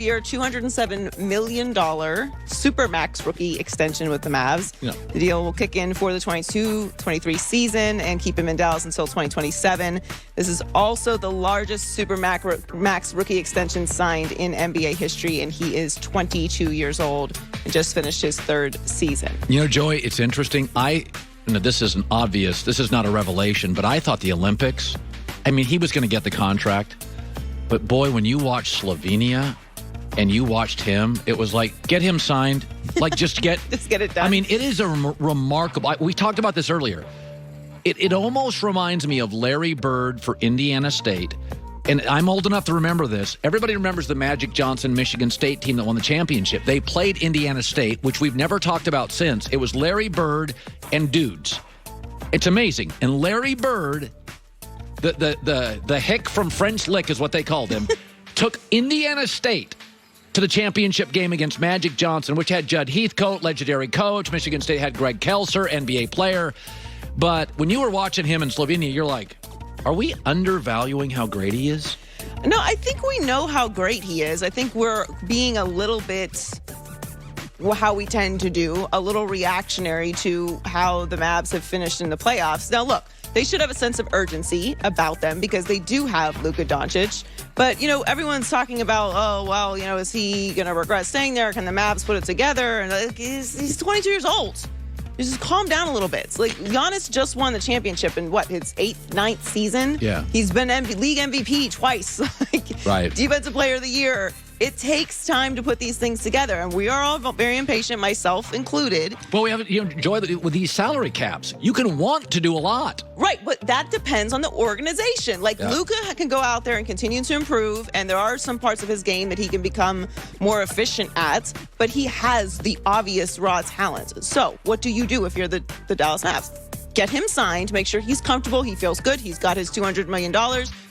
Year $207 million Supermax rookie extension with the Mavs. Yeah. The deal will kick in for the 22-23 season and keep him in Dallas until 2027. This is also the largest Supermax rookie extension signed in NBA history, and he is 22 years old and just finished his third season. You know, Joy, it's interesting. This isn't obvious. This is not a revelation, but I thought the Olympics, he was going to get the contract. But boy, when you watch Slovenia and you watched him, it was like, get him signed. Like, just get it done. It is a remarkable. We talked about this earlier. It almost reminds me of Larry Bird for Indiana State. And I'm old enough to remember this. Everybody remembers the Magic Johnson Michigan State team that won the championship. They played Indiana State, which we've never talked about since. It was Larry Bird and dudes. It's amazing. And Larry Bird, the hick from French Lick is what they called him, took Indiana State to the championship game against Magic Johnson, which had Judd Heathcote, legendary coach. Michigan State had Greg Kelser, NBA player. But when you were watching him in Slovenia, you're like, are we undervaluing how great he is? No, I think we know how great he is. I think we're being a little bit, how we tend to do, a little reactionary to how the Mavs have finished in the playoffs. Now, look, they should have a sense of urgency about them because they do have Luka Dončić. But, everyone's talking about, is he going to regret staying there? Can the Mavs put it together? And he's 22 years old. Just calm down a little bit. It's like Giannis just won the championship in his 8th, 9th season? Yeah. He's been league MVP twice. Right. Defensive player of the year. It takes time to put these things together, and we are all very impatient, myself included. Well, we have Joy, with these salary caps, you can want to do a lot. Right, but that depends on the organization. Luka can go out there and continue to improve, and there are some parts of his game that he can become more efficient at, but he has the obvious raw talent. So what do you do if you're the Dallas Mavs? Get him signed, make sure he's comfortable, he feels good, he's got his $200 million.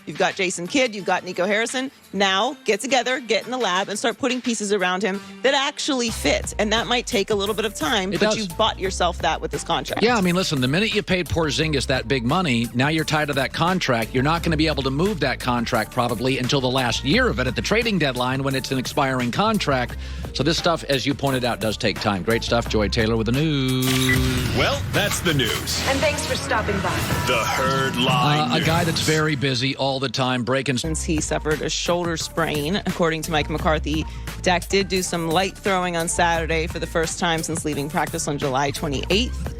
You've got Jason Kidd, you've got Nico Harrison. Now, get together, get in the lab, and start putting pieces around him that actually fit. And that might take a little bit of time, but you've bought yourself that with this contract. Yeah, listen, the minute you paid Porzingis that big money, now you're tied to that contract. You're not going to be able to move that contract probably until the last year of it at the trading deadline when it's an expiring contract. So this stuff, as you pointed out, does take time. Great stuff. Joy Taylor with the news. Well, that's the news. And thanks for stopping by. The Herd Line A guy that's very busy all the time, breaking. Since he suffered a shoulder sprain, according to Mike McCarthy, Dak did do some light throwing on Saturday for the first time since leaving practice on July 28th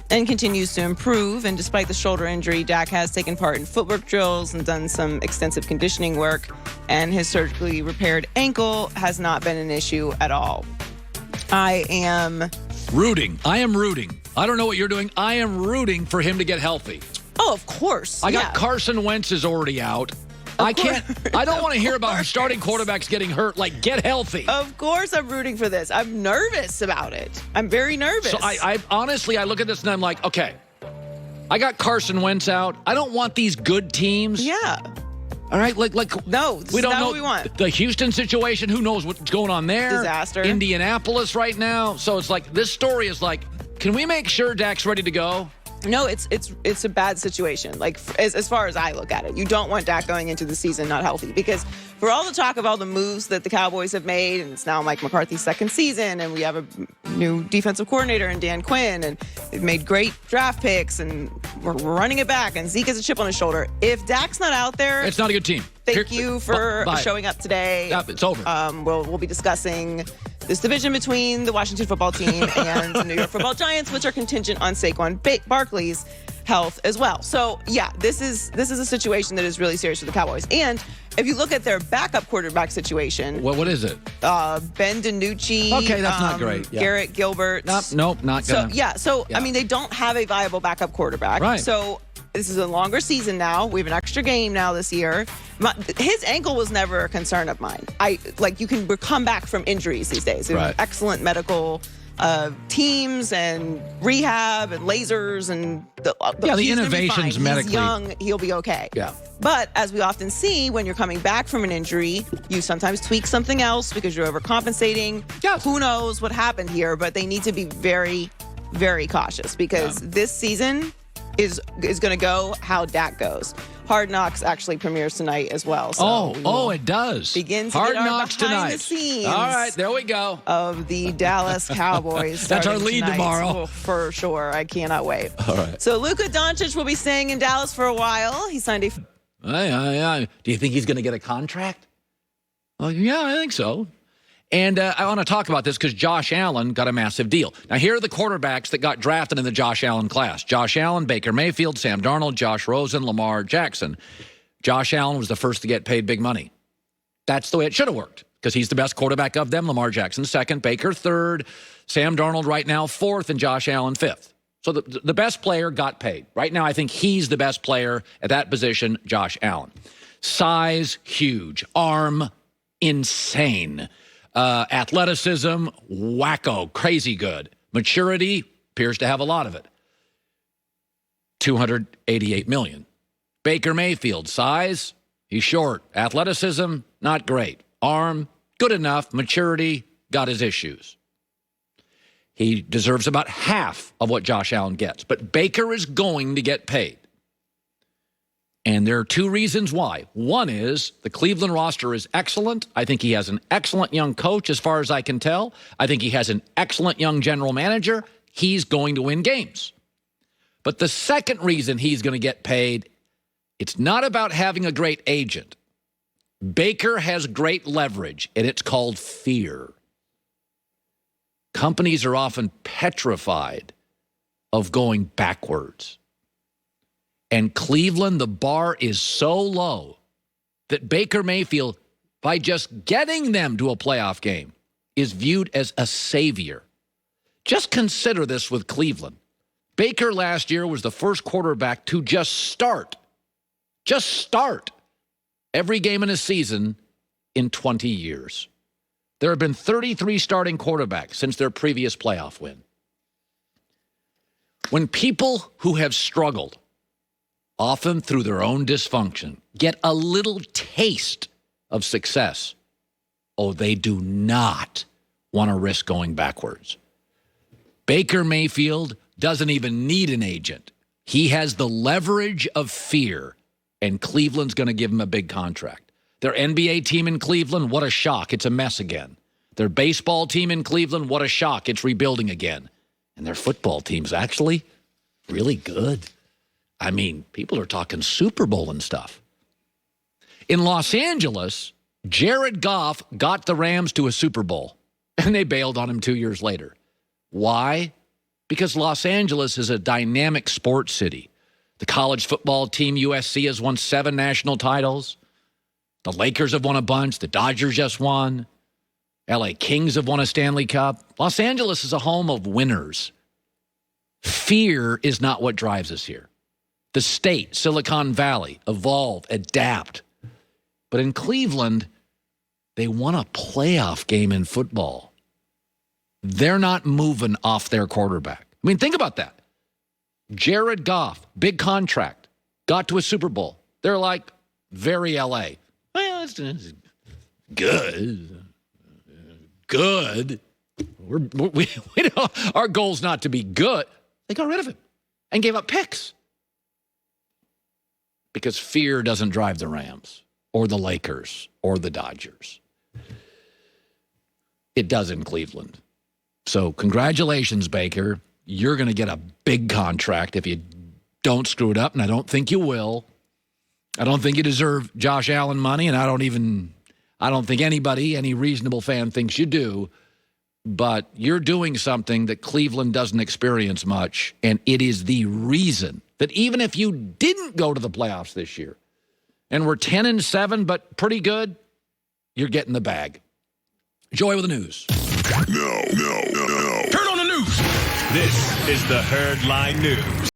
and continues to improve. And despite the shoulder injury, Dak has taken part in footwork drills and done some extensive conditioning work, and his surgically repaired ankle has not been an issue at all. I am rooting. I don't know what you're doing. I am rooting for him to get healthy. Oh, of course. I got Carson Wentz is already out. I don't want to hear about starting quarterbacks getting hurt. Get healthy. Of course I'm rooting for this. I'm nervous about it. I'm very nervous. So I honestly, I look at this and I'm like, okay, I got Carson Wentz out. I don't want these good teams. Yeah. All right, no, we don't know what we want. The Houston situation. Who knows what's going on there? Disaster. Indianapolis right now. So it's like this story is like, can we make sure Dak's ready to go? No, it's a bad situation. As far as I look at it, you don't want Dak going into the season not healthy, because for all the talk of all the moves that the Cowboys have made, and it's now Mike McCarthy's second season, and we have a new defensive coordinator in Dan Quinn, and they've made great draft picks, and we're running it back, and Zeke has a chip on his shoulder. If Dak's not out there, it's not a good team. Thank you for showing up today. It's over. We'll be discussing this division between the Washington football team and the New York football Giants, which are contingent on Saquon Barkley's health as well. So, yeah, this is a situation that is really serious for the Cowboys. And if you look at their backup quarterback situation. What is it? Ben DiNucci. Okay, that's not great. Yeah. Garrett Gilbert. Nope, not gonna. They don't have a viable backup quarterback. Right. So this is a longer season now. We have an extra game now this year. His ankle was never a concern of mine. You can come back from injuries these days. Right. Excellent medical teams and rehab and lasers and the innovations medically. He's young, he'll be okay. Yeah. But as we often see, when you're coming back from an injury, you sometimes tweak something else because you're overcompensating. Yeah. Who knows what happened here? But they need to be very, very cautious because this season is going to go how Dak goes. Hard Knocks actually premieres tonight as well. So it does. Begin to Hard get our Knocks behind tonight. the scenes. All right, there we go. Of the Dallas Cowboys. That's our starting lead tonight. tomorrow. Oh, for sure. I cannot wait. All right. So Luka Dončić will be staying in Dallas for a while. He signed a... Do you think he's going to get a contract? Well, yeah, I think so. And I want to talk about this because Josh Allen got a massive deal. Now, here are the quarterbacks that got drafted in the Josh Allen class. Josh Allen, Baker Mayfield, Sam Darnold, Josh Rosen, Lamar Jackson. Josh Allen was the first to get paid big money. That's the way it should have worked because he's the best quarterback of them. Lamar Jackson second, Baker third, Sam Darnold right now fourth, and Josh Allen fifth. So the best player got paid. Right now, I think he's the best player at that position, Josh Allen. Size, huge. Arm, insane. Athleticism, wacko, crazy good. Maturity, appears to have a lot of it. $288 million. Baker Mayfield, size, he's short. Athleticism, not great. Arm, good enough. Maturity, got his issues. He deserves about half of what Josh Allen gets. But Baker is going to get paid. And there are two reasons why. One is the Cleveland roster is excellent. I think he has an excellent young coach as far as I can tell. I think he has an excellent young general manager. He's going to win games. But the second reason he's going to get paid, it's not about having a great agent. Baker has great leverage, and it's called fear. Companies are often petrified of going backwards. And Cleveland, the bar is so low that Baker Mayfield, by just getting them to a playoff game, is viewed as a savior. Just consider this with Cleveland. Baker last year was the first quarterback to just start every game in a season in 20 years. There have been 33 starting quarterbacks since their previous playoff win. When people who have struggled, often through their own dysfunction, get a little taste of success, they do not want to risk going backwards. Baker Mayfield doesn't even need an agent. He has the leverage of fear, and Cleveland's going to give him a big contract. Their NBA team in Cleveland, what a shock. It's a mess again. Their baseball team in Cleveland, what a shock. It's rebuilding again. And their football team's actually really good. I mean, people are talking Super Bowl and stuff. In Los Angeles, Jared Goff got the Rams to a Super Bowl, and they bailed on him 2 years later. Why? Because Los Angeles is a dynamic sports city. The college football team, USC, has won 7 national titles. The Lakers have won a bunch. The Dodgers just won. LA Kings have won a Stanley Cup. Los Angeles is a home of winners. Fear is not what drives us here. The state, Silicon Valley, evolve, adapt. But in Cleveland, they won a playoff game in football. They're not moving off their quarterback. I mean, think about that. Jared Goff, big contract, got to a Super Bowl. They're like, very LA. Well, it's good. Good. We don't, our goal's not to be good. They got rid of him and gave up picks. Because fear doesn't drive the Rams or the Lakers or the Dodgers. It does in Cleveland. So congratulations, Baker. You're going to get a big contract if you don't screw it up, and I don't think you will. I don't think you deserve Josh Allen money, and I don't think anybody, any reasonable fan thinks you do. But you're doing something that Cleveland doesn't experience much, and it is the reason that even if you didn't go to the playoffs this year and we're 10-7 but pretty good, you're getting the bag. Joy with the news. No. Turn on the news. This is the Herd Line News.